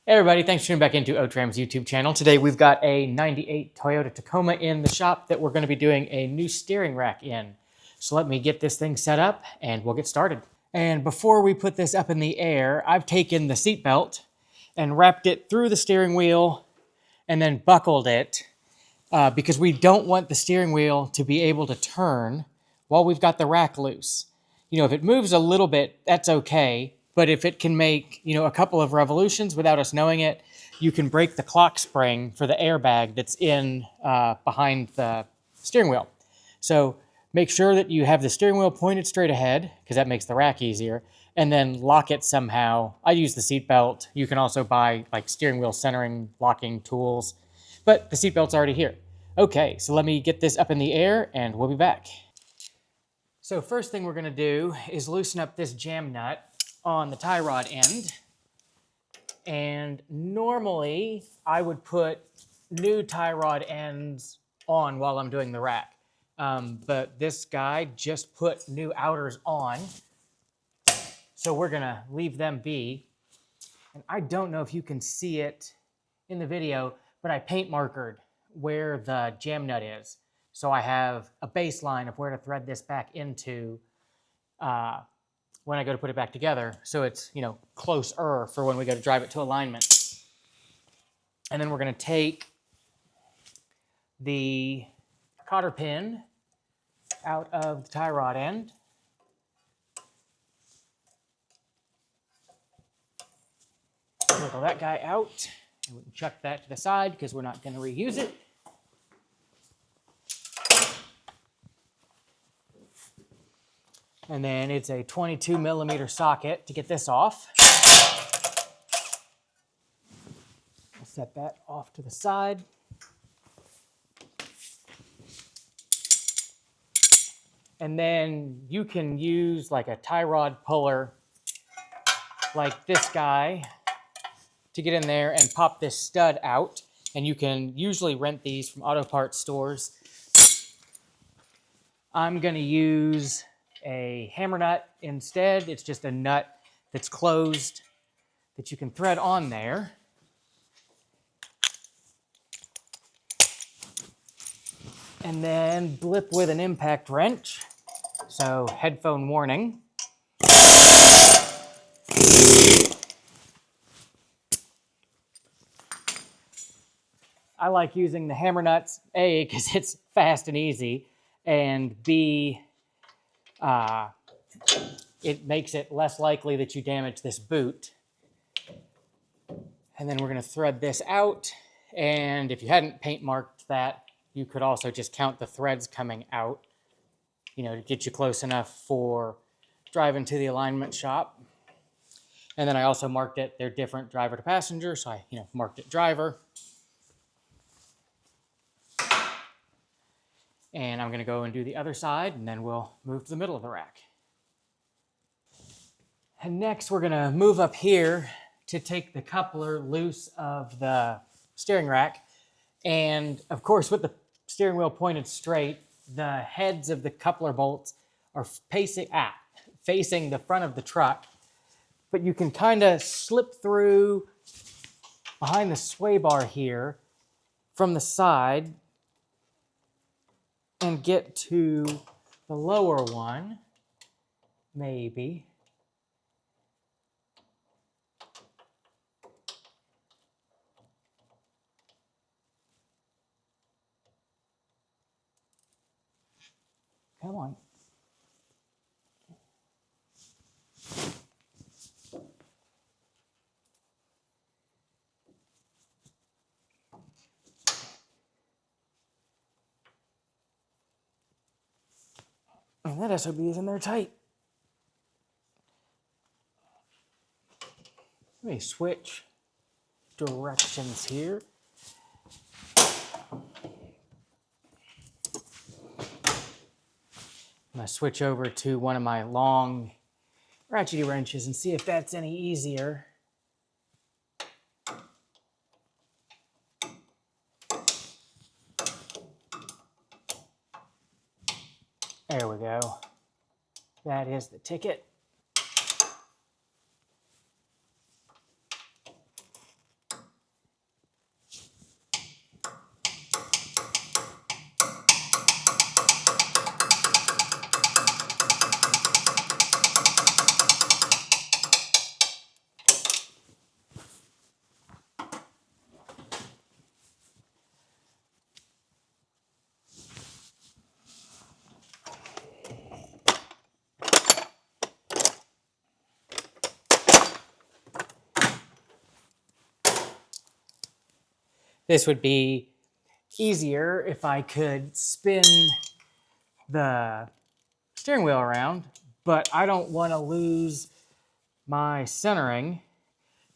Hey everybody, thanks for tuning back into Otram's YouTube channel. Today we've got a 98 Toyota Tacoma in the shop that we're going to be doing a new steering rack in. So let me get this thing set up and we'll get started. And before we put this up in the air, I've taken the seat belt and wrapped it through the steering wheel and then buckled it because we don't want the steering wheel to be able to turn while we've got the rack loose. You know, if it moves a little bit, that's okay. But if it can make, a couple of revolutions without us knowing it, you can break the clock spring for the airbag that's in behind the steering wheel. So make sure that you have the steering wheel pointed straight ahead, because that makes the rack easier, and then lock it somehow. I use the seat belt. You can also buy like steering wheel centering locking tools, but the seat belt's already here. Okay, so let me get this up in the air and we'll be back. So first thing we're going to do is loosen up this jam nut on the tie rod end. And normally I would put new tie rod ends on while I'm doing the rack. But this guy just put new outers on. So we're gonna leave them be. And I don't know if you can see it in the video, but I paint markered where the jam nut is. So I have a baseline of where to thread this back into when I go to put it back together, so it's, closer for when we go to drive it to alignment. And then we're going to take the cotter pin out of the tie rod end. Wiggle that guy out, and we can chuck that to the side because we're not going to reuse it. And then it's a 22 millimeter socket to get this off. We'll set that off to the side. And then you can use like a tie rod puller like this guy to get in there and pop this stud out. And you can usually rent these from auto parts stores. I'm going to use a hammer nut instead. It's just a nut that's closed that you can thread on there. And then blip with an impact wrench. So headphone warning. I like using the hammer nuts, A, because it's fast and easy, and B, it makes it less likely that you damage this boot. And then we're going to thread this out. And if you hadn't paint marked that, you could also just count the threads coming out, to get you close enough for driving to the alignment shop. And then I also marked it, they're different driver to passenger, so I, marked it driver. And I'm going to go and do the other side, and then we'll move to the middle of the rack. And next, we're going to move up here to take the coupler loose of the steering rack. And of course, with the steering wheel pointed straight, the heads of the coupler bolts are facing the front of the truck. But you can kind of slip through behind the sway bar here from the side and get to the lower one, maybe. Come on. And that SOB is in there tight. Let me switch directions here. I'm going to switch over to one of my long ratchety wrenches and see if that's any easier. There we go. That is the ticket. This would be easier if I could spin the steering wheel around, but I don't want to lose my centering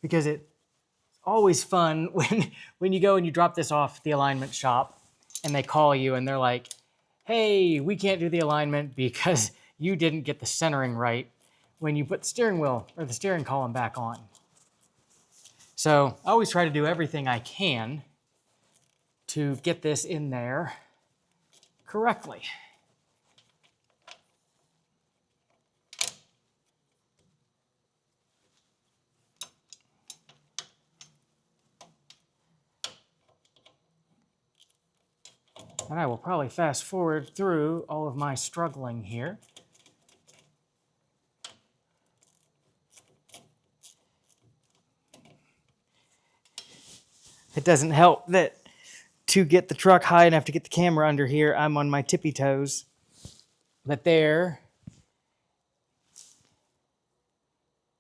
because it's always fun when you go and you drop this off at the alignment shop and they call you and they're like, hey, we can't do the alignment because you didn't get the centering right when you put the steering wheel or the steering column back on. So I always try to do everything I can to get this in there correctly. And I will probably fast forward through all of my struggling here. It doesn't help that to get the truck high enough to get the camera under here, I'm on my tippy toes. But there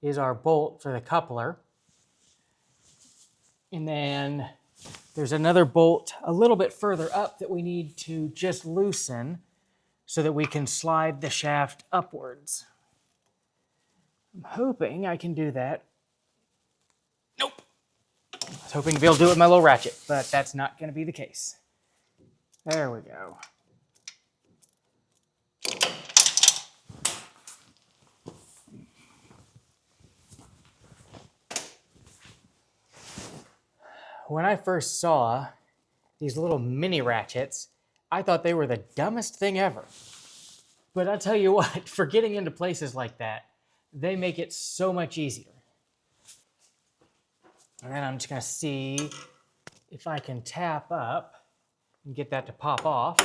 is our bolt for the coupler. And then there's another bolt a little bit further up that we need to just loosen so that we can slide the shaft upwards. I'm hoping I can do that. Nope. I was hoping to be able to do it with my little ratchet, but that's not going to be the case. There we go. When I first saw these little mini ratchets, I thought they were the dumbest thing ever. But I'll tell you what, for getting into places like that, they make it so much easier. And then I'm just going to see if I can tap up and get that to pop off.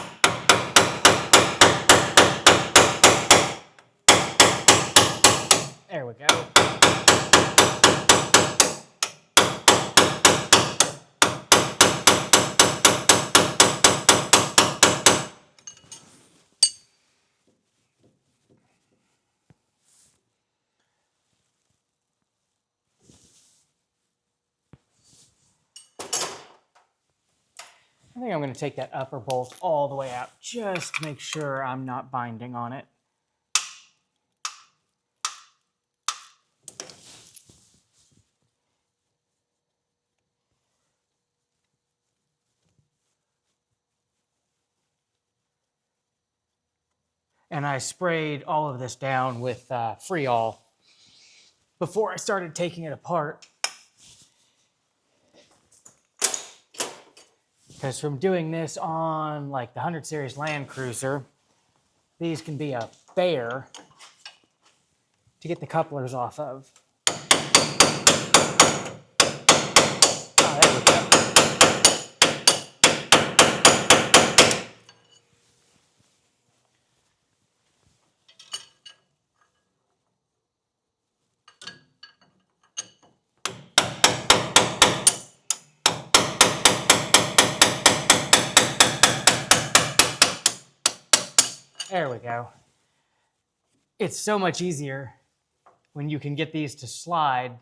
There we go. I think I'm going to take that upper bolt all the way out just to make sure I'm not binding on it. And I sprayed all of this down with Freol before I started taking it apart. Because from doing this on like the 100 Series Land Cruiser, these can be a bear to get the couplers off of. Oh, there we go. There we go. It's so much easier when you can get these to slide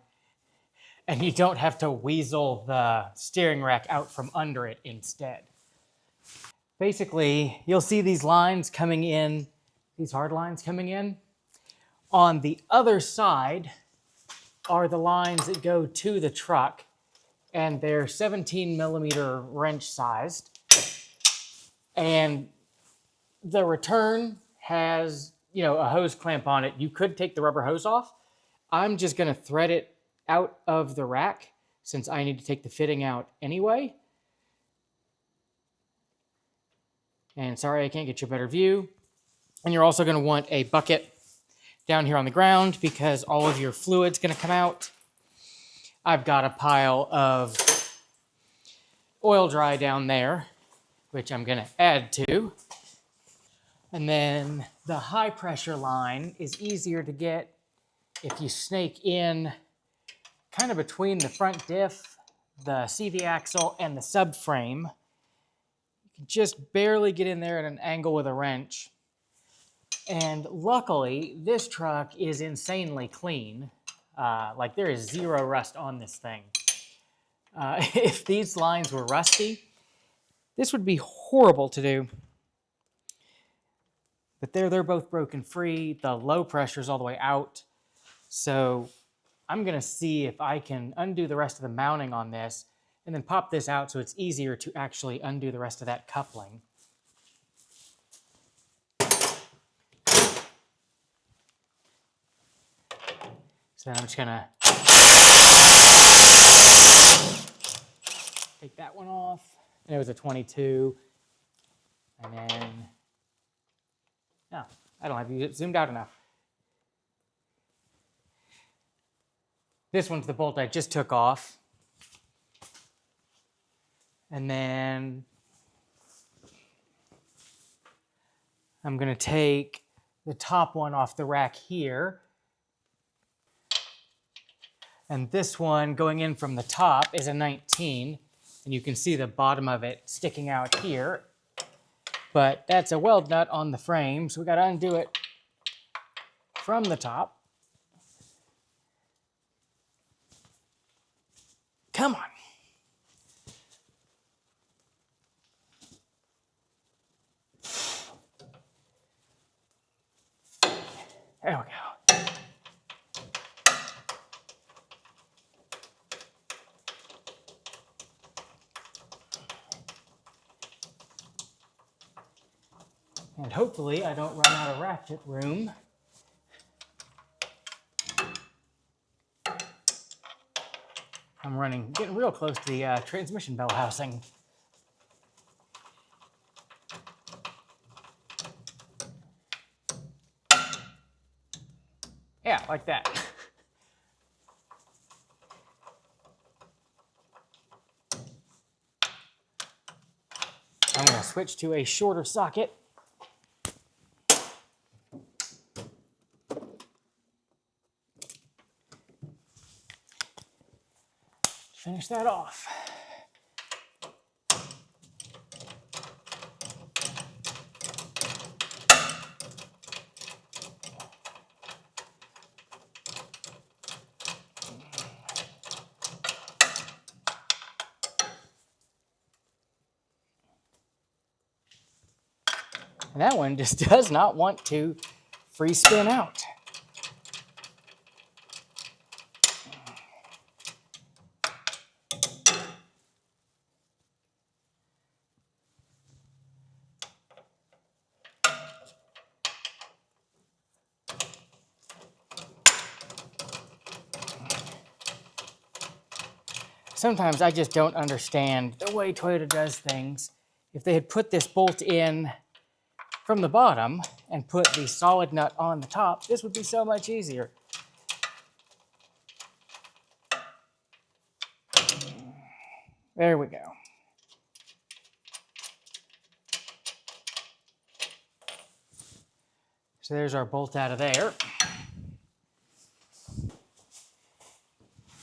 and you don't have to weasel the steering rack out from under it instead. Basically, you'll see these lines coming in, these hard lines coming in. On the other side are the lines that go to the truck, and they're 17 millimeter wrench sized. And the return has, a hose clamp on it. You could take the rubber hose off. I'm just going to thread it out of the rack since I need to take the fitting out anyway. And sorry, I can't get you a better view. And you're also going to want a bucket down here on the ground because all of your fluid's going to come out. I've got a pile of oil dry down there, which I'm going to add to. And then the high pressure line is easier to get if you snake in kind of between the front diff, the CV axle, and the subframe. You can just barely get in there at an angle with a wrench. And luckily, this truck is insanely clean. Like there is zero rust on this thing. If these lines were rusty, this would be horrible to do. But they're both broken free. The low pressure is all the way out. So I'm going to see if I can undo the rest of the mounting on this and then pop this out so it's easier to actually undo the rest of that coupling. So then I'm just going to take that one off. And it was a 22. And then, no, I don't have it zoomed out enough. This one's the bolt I just took off. And then I'm going to take the top one off the rack here. And this one going in from the top is a 19. And you can see the bottom of it sticking out here. But that's a weld nut on the frame, so we got to undo it from the top. Come on. There we go. And hopefully I don't run out of ratchet room. I'm getting real close to the transmission bell housing. Yeah, like that. I'm going to switch to a shorter socket. Finish that off. And that one just does not want to free spin out. Sometimes I just don't understand the way Toyota does things. If they had put this bolt in from the bottom and put the solid nut on the top, this would be so much easier. There we go. So there's our bolt out of there.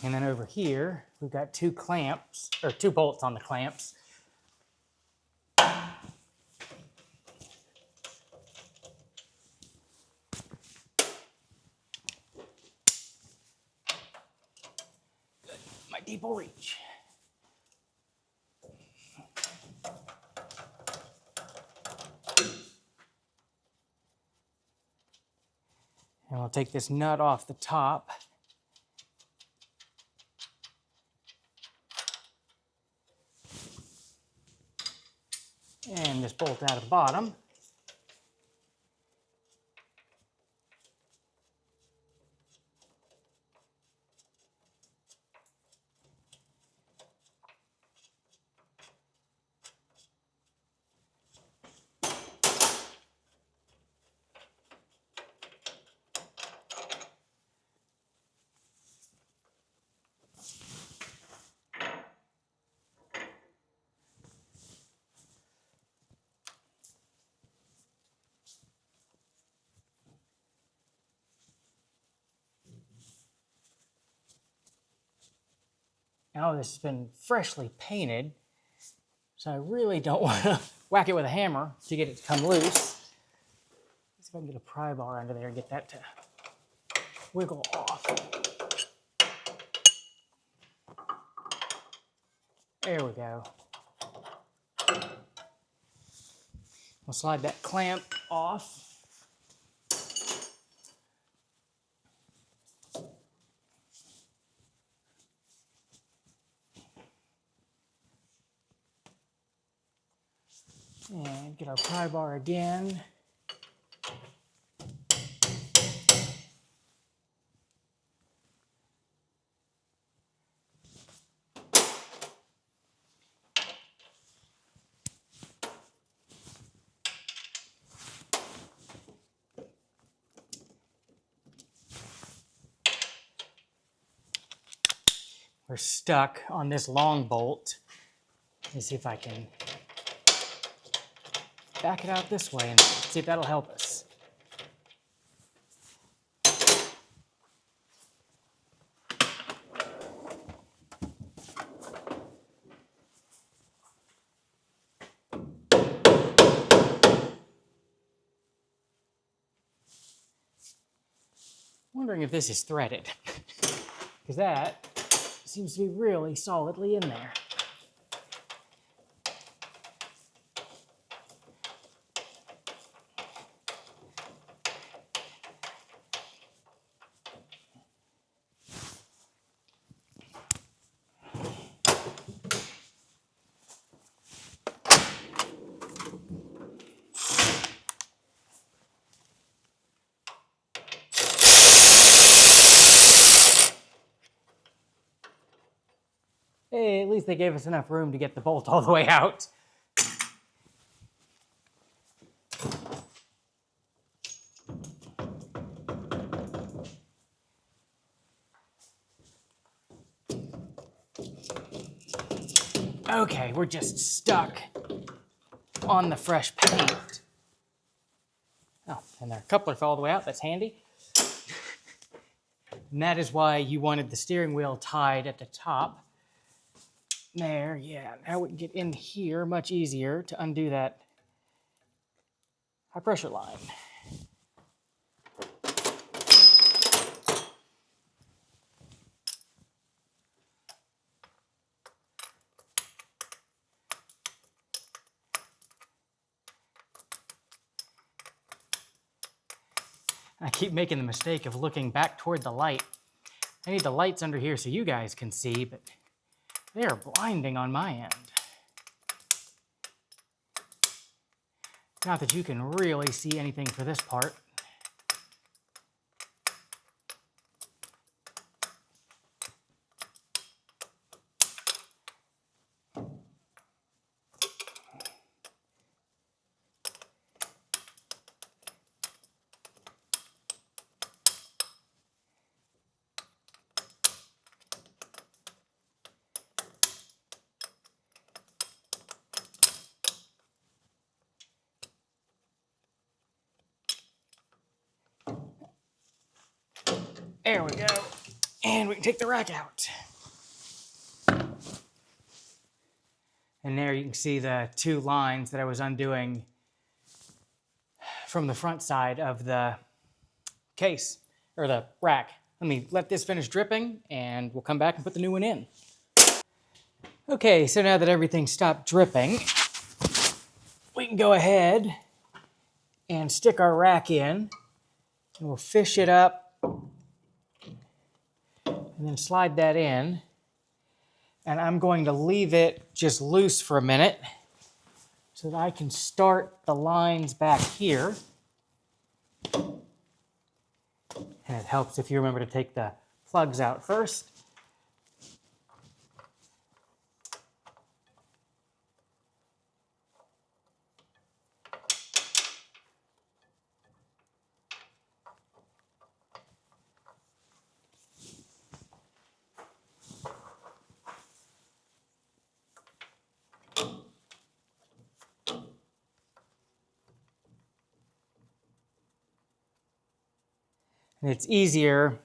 And then over here, we've got two clamps, or two bolts on the clamps. My deep will reach. And we'll take this nut off the top. And this bolt out of the bottom. Now this has been freshly painted, so I really don't want to whack it with a hammer to get it to come loose. Let's see if I can get a pry bar under there and get that to wiggle off. There we go. We'll slide that clamp off. And get our pry bar again. We're stuck on this long bolt. Let me see if I can back it out this way and see if that'll help us. Wondering if this is threaded, because that seems to be really solidly in there. Hey, at least they gave us enough room to get the bolt all the way out. Okay, we're just stuck on the fresh paint. Oh, and our coupler fell all the way out. That's handy. And that is why you wanted the steering wheel tied at the top. There, yeah. Now we can get in here much easier to undo that high pressure line. I keep making the mistake of looking back toward the light. I need the lights under here so you guys can see, but they are blinding on my end. Not that you can really see anything for this part. There we go. And we can take the rack out. And there you can see the two lines that I was undoing from the front side of the case, or the rack. Let me let this finish dripping and we'll come back and put the new one in. Okay, so now that everything stopped dripping, we can go ahead and stick our rack in. And we'll fish it up and then slide that in. And I'm going to leave it just loose for a minute so that I can start the lines back here. And it helps if you remember to take the plugs out first. And it's easier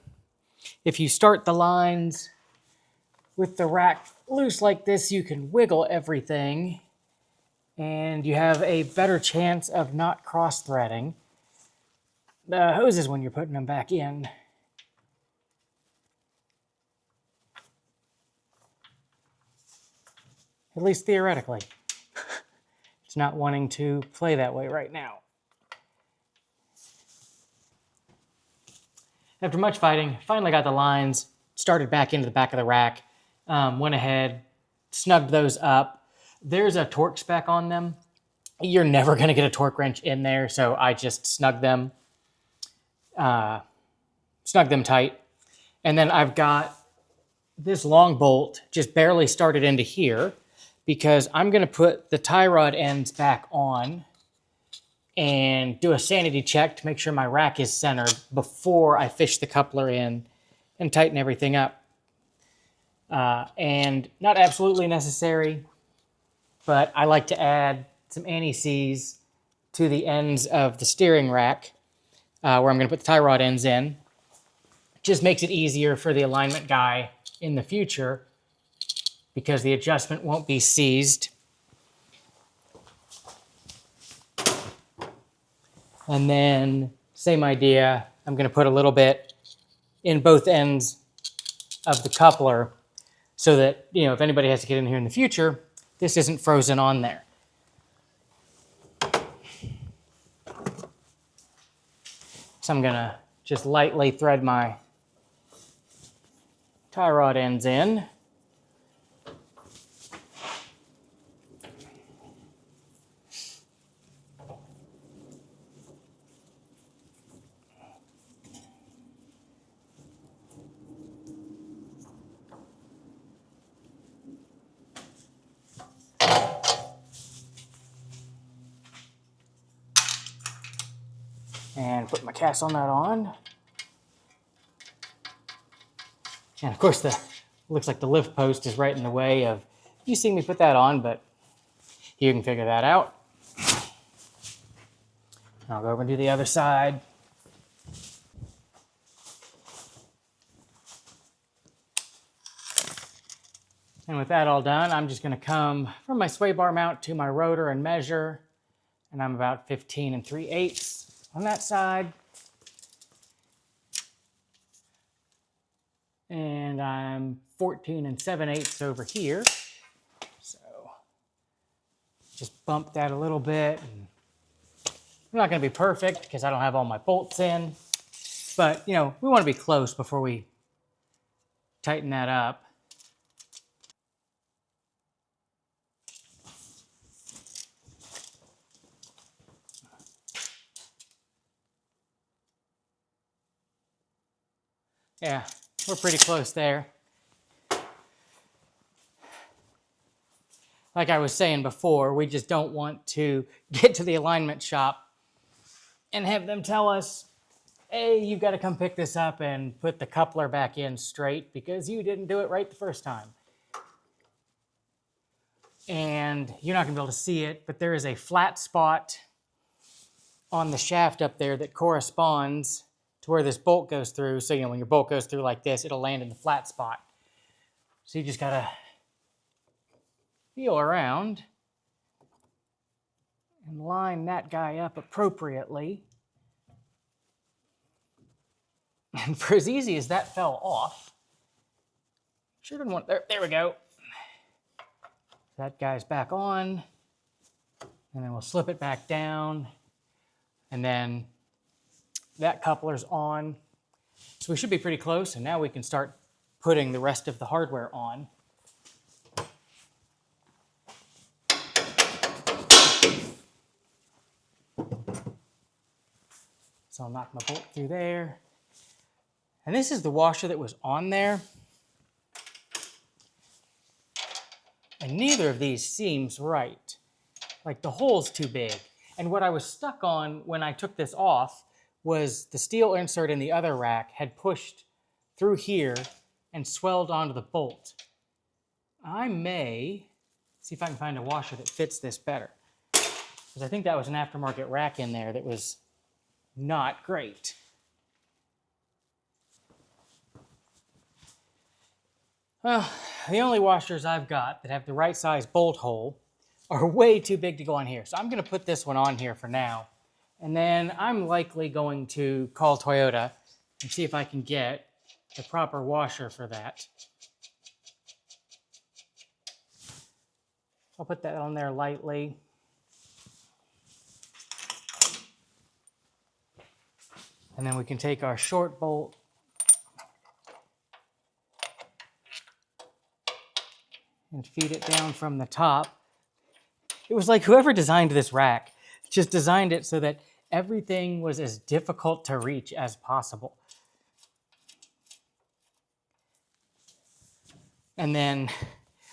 if you start the lines with the rack loose like this. You can wiggle everything and you have a better chance of not cross-threading the hoses when you're putting them back in. at least theoretically. It's not wanting to play that way right now. After much fighting, finally got the lines, started back into the back of the rack, went ahead, snugged those up. There's a torque spec on them. You're never going to get a torque wrench in there, so I just snugged them tight. And then I've got this long bolt just barely started into here because I'm going to put the tie rod ends back on and do a sanity check to make sure my rack is centered before I fish the coupler in and tighten everything up. And not absolutely necessary, but I like to add some anti-seize to the ends of the steering rack where I'm going to put the tie rod ends in. Just makes it easier for the alignment guy in the future because the adjustment won't be seized. And then, same idea, I'm going to put a little bit in both ends of the coupler so that, if anybody has to get in here in the future, this isn't frozen on there. So I'm going to just lightly thread my tie rod ends in. And put my castle nut on. And of course, looks like the lift post is right in the way of you seeing me put that on, but you can figure that out. I'll go over and do the other side. And with that all done, I'm just going to come from my sway bar mount to my rotor and measure. And I'm about 15 3/8 on that side. And I'm 14 7/8 over here. So just bump that a little bit. And I'm not going to be perfect because I don't have all my bolts in. But, we want to be close before we tighten that up. Yeah, we're pretty close there. Like I was saying before, we just don't want to get to the alignment shop and have them tell us, hey, you've got to come pick this up and put the coupler back in straight because you didn't do it right the first time. And you're not going to be able to see it, but there is a flat spot on the shaft up there that corresponds to where this bolt goes through. So, when your bolt goes through like this, it'll land in the flat spot. So you just got to feel around and line that guy up appropriately. And for as easy as that fell off, sure didn't want, there we go. That guy's back on, and then we'll slip it back down, and then that coupler's on. So we should be pretty close, and now we can start putting the rest of the hardware on. So I'll knock my bolt through there. And this is the washer that was on there. And neither of these seems right. Like the hole's too big. And what I was stuck on when I took this off was the steel insert in the other rack had pushed through here and swelled onto the bolt. I may see if I can find a washer that fits this better. Because I think that was an aftermarket rack in there that was not great. Well, the only washers I've got that have the right size bolt hole are way too big to go on here. So I'm going to put this one on here for now. And then I'm likely going to call Toyota and see if I can get the proper washer for that. I'll put that on there lightly. And then we can take our short bolt and feed it down from the top. It was like whoever designed this rack just designed it so that everything was as difficult to reach as possible. And then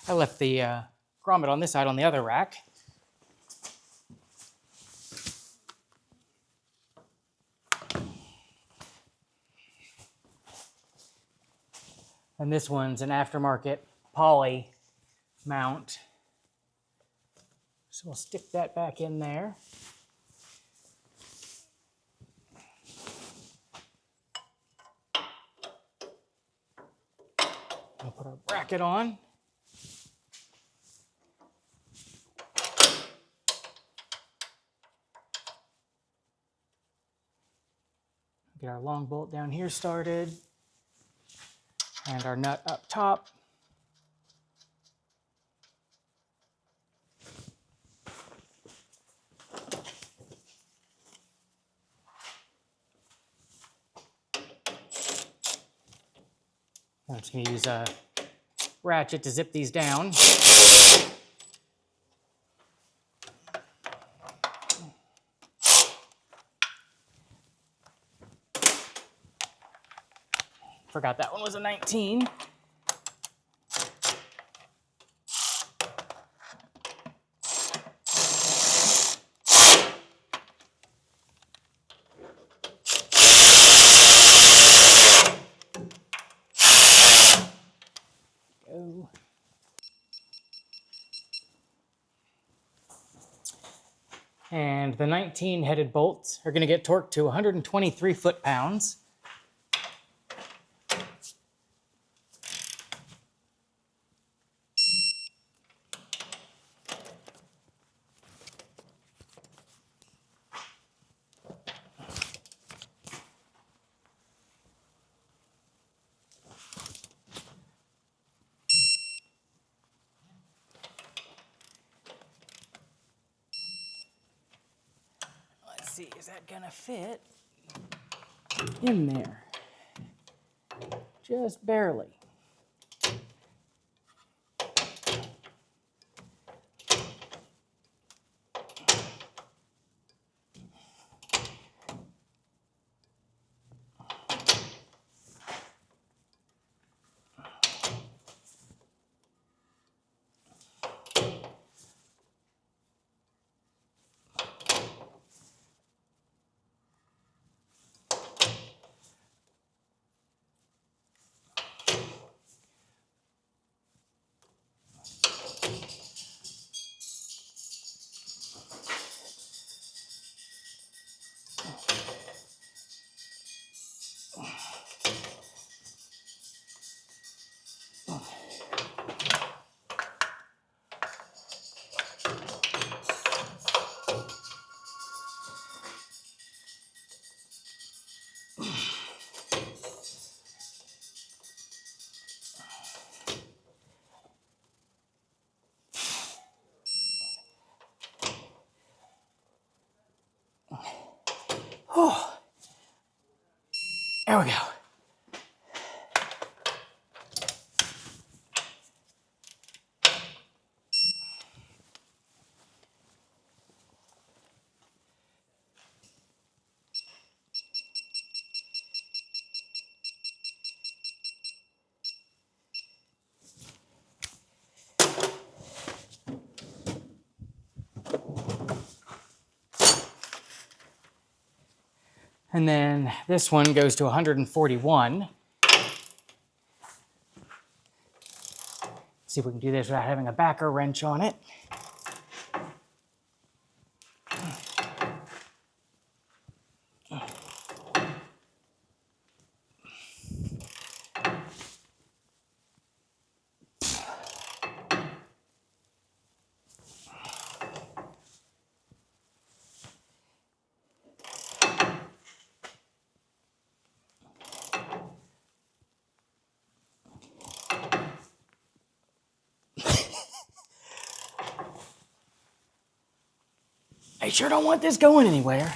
I left the grommet on this side on the other rack. And this one's an aftermarket poly mount. So we'll stick that back in there. We'll put our bracket on. Get our long bolt down here started. And our nut up top. I'm just going to use a ratchet to zip these down. Forgot that one was a 19. Go. And the 19 headed bolts are going to get torqued to 123 foot-pounds. Let's see, is that gonna fit in there? Just barely. Oh, there we go. And then this one goes to 141. See if we can do this without having a backer wrench on it. I sure don't want this going anywhere.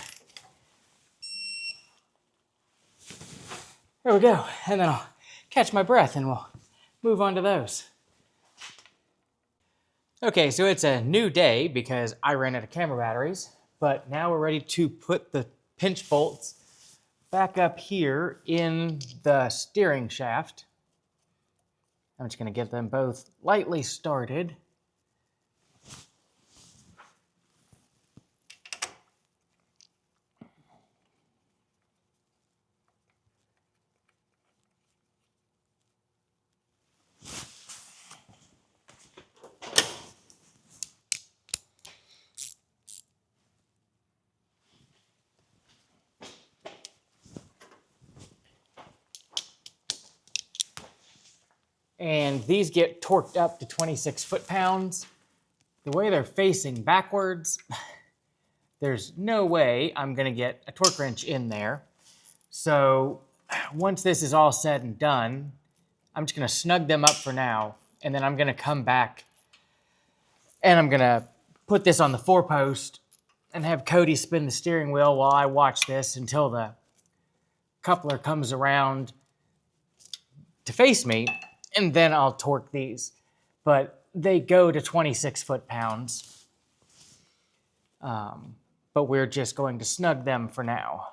There we go. And then I'll catch my breath and we'll move on to those. Okay, so it's a new day because I ran out of camera batteries, but now we're ready to put the pinch bolts back up here in the steering shaft. I'm just going to get them both lightly started. And these get torqued up to 26 foot-pounds. The way they're facing backwards, there's no way I'm going to get a torque wrench in there. So once this is all said and done, I'm just going to snug them up for now, and then I'm going to come back and I'm going to put this on the 4-post and have Cody spin the steering wheel while I watch this until the coupler comes around to face me, and then I'll torque these. But they go to 26 foot-pounds. But we're just going to snug them for now.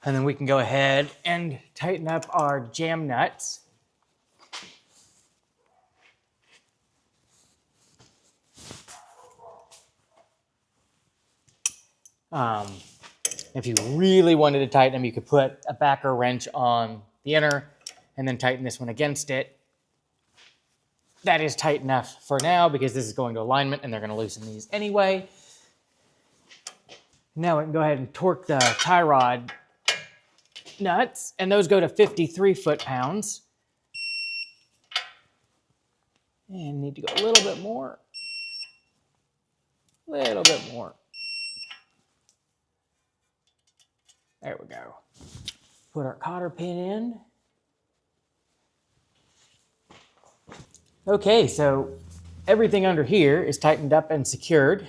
And then we can go ahead and tighten up our jam nuts. If you really wanted to tighten them, you could put a backer wrench on the inner and then tighten this one against it. That is tight enough for now because this is going to alignment and they're going to loosen these anyway. Now we can go ahead and torque the tie rod nuts, and those go to 53 foot-pounds. And need to go a little bit more. Little bit more. There we go. Put our cotter pin in. Okay, so everything under here is tightened up and secured.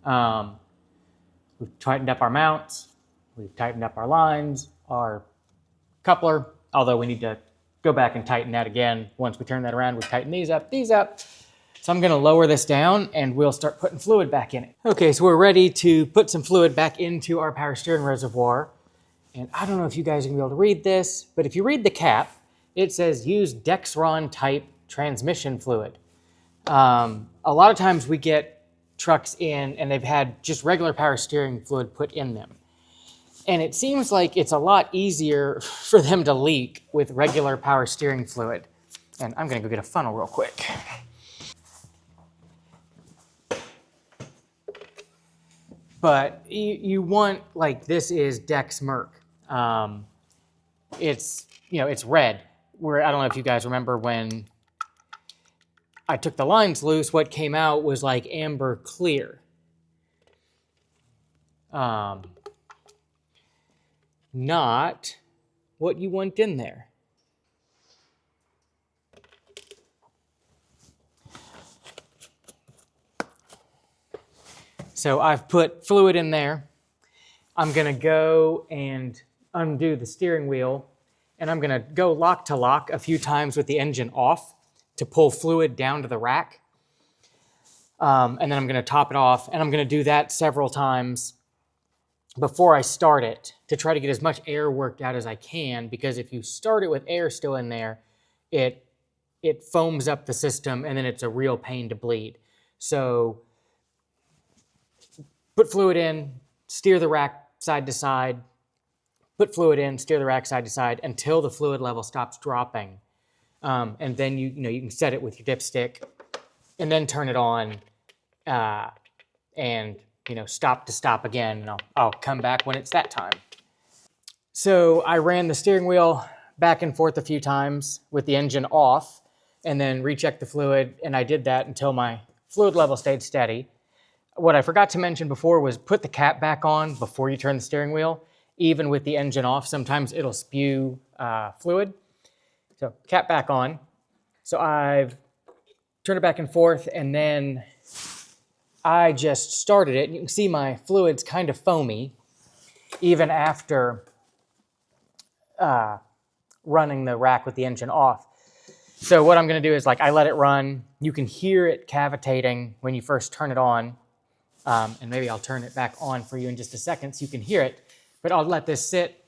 We've tightened up our mounts. We've tightened up our lines, our coupler, although we need to go back and tighten that again. Once we turn that around, we tighten these up. So I'm going to lower this down and we'll start putting fluid back in it. Okay, so we're ready to put some fluid back into our power steering reservoir. And I don't know if you guys are going to be able to read this, but if you read the cap, it says use Dexron type transmission fluid. A lot of times we get trucks in and they've had just regular power steering fluid put in them. And it seems like it's a lot easier for them to leak with regular power steering fluid. And I'm going to go get a funnel real quick. But you want, like, this is Dex Merc. It's, it's red. Where I don't know if you guys remember when I took the lines loose, what came out was like amber clear. Not what you want in there. So I've put fluid in there. I'm going to go and undo the steering wheel, and I'm going to go lock to lock a few times with the engine off to pull fluid down to the rack. And then I'm going to top it off, and I'm going to do that several times before I start it to try to get as much air worked out as I can, because if you start it with air still in there, it foams up the system, and then it's a real pain to bleed. So put fluid in, steer the rack side to side, put fluid in, steer the rack side to side until the fluid level stops dropping. And then you can set it with your dipstick and then turn it on and stop to stop again. And I'll come back when it's that time. So I ran the steering wheel back and forth a few times with the engine off and then rechecked the fluid. And I did that until my fluid level stayed steady. What I forgot to mention before was put the cap back on before you turn the steering wheel. Even with the engine off, sometimes it'll spew fluid. So cap back on. So I've turn it back and forth, and then I just started it. And you can see my fluid's kind of foamy, even after running the rack with the engine off. So what I'm going to do is, like, I let it run. You can hear it cavitating when you first turn it on. And maybe I'll turn it back on for you in just a second so you can hear it. But I'll let this sit,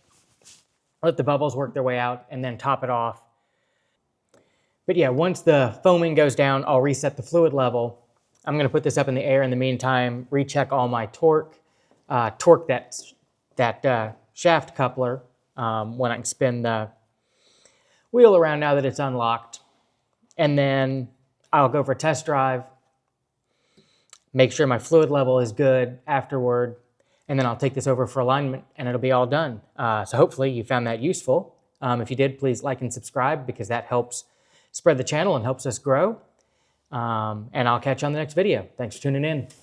let the bubbles work their way out, and then top it off. But yeah, once the foaming goes down, I'll reset the fluid level. I'm going to put this up in the air in the meantime, recheck all my torque, torque that shaft coupler when I can spin the wheel around now that it's unlocked. And then I'll go for a test drive, make sure my fluid level is good afterward, and then I'll take this over for alignment and it'll be all done. So hopefully you found that useful. If you did, please like and subscribe because that helps spread the channel and helps us grow. And I'll catch you on the next video. Thanks for tuning in.